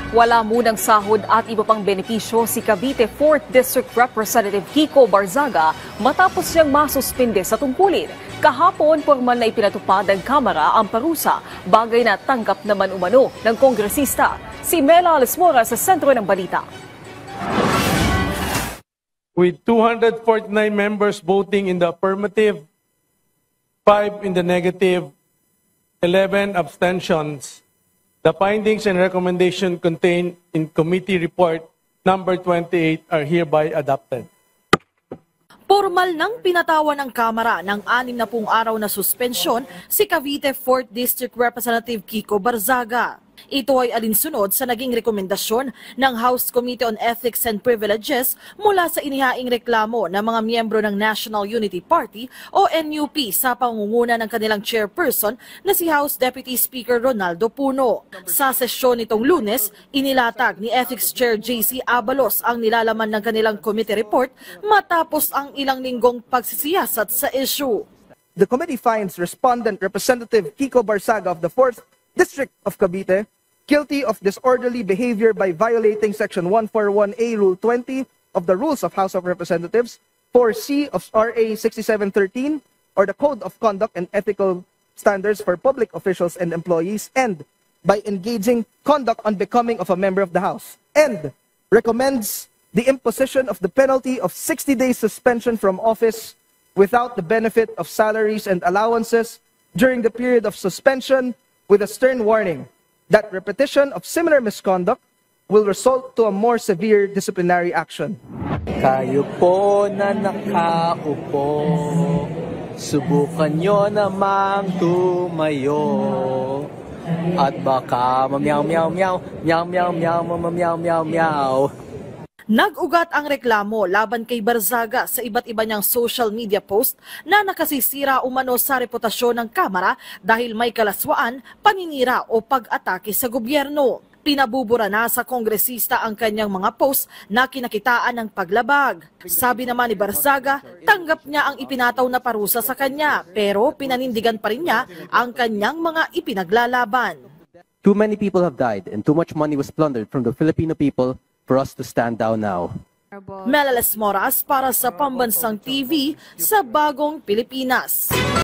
Wala munang sahod at iba pang benepisyo si Cavite 4th District Representative Kiko Barzaga matapos siyang masuspinde sa tungkulin. Kahapon, formal na ipinatupad ng Kamara ang parusa, bagay na tanggap naman umano ng kongresista. Si Mela Alesmora sa sentro ng balita. With 249 members voting in the affirmative, 5 in the negative, 11 abstentions, the findings and recommendation contained in Committee Report number 28 are hereby adopted. Formal nang pinatawan ng Kamara ng 60 araw na suspensyon si Cavite 4th District Representative Kiko Barzaga. Ito ay alinsunod sa naging rekomendasyon ng House Committee on Ethics and Privileges mula sa inihaing reklamo ng mga miyembro ng National Unity Party o NUP sa pangunguna ng kanilang chairperson na si House Deputy Speaker Ronaldo Puno. Sa sesyon nitong Lunes, inilatag ni Ethics Chair JC Abalos ang nilalaman ng kanilang committee report matapos ang ilang linggong pagsisiyasat sa issue. The committee finds Respondent Representative Kiko Barzaga of the 4th District of Cavite guilty of disorderly behavior by violating Section 141A Rule 20 of the Rules of House of Representatives, 4C of RA 6713, or the Code of Conduct and Ethical Standards for Public Officials and Employees, and by engaging conduct unbecoming of a member of the House, and recommends the imposition of the penalty of 60 days suspension from office without the benefit of salaries and allowances during the period of suspension, with a stern warning that repetition of similar misconduct will result to a more severe disciplinary action. Kayo po na nakaupo, subukan nyo namang tumayo. At baka mamyaw meow meow, meow meow meow meow meow meow. Nag-ugat ang reklamo laban kay Barzaga sa iba't iba niyang social media post na nakasisira umano sa reputasyon ng Kamara dahil may kalaswaan, paninira o pag-atake sa gobyerno. Pinabubura na sa kongresista ang kanyang mga post na kinakitaan ng paglabag. Sabi naman ni Barzaga, tanggap niya ang ipinataw na parusa sa kanya pero pinanindigan pa rin niya ang kanyang mga ipinaglalaban. Too many people have died and too much money was plundered from the Filipino people for us to stand down now. Mela Alesmora para sa Pambansang TV sa Bagong Pilipinas.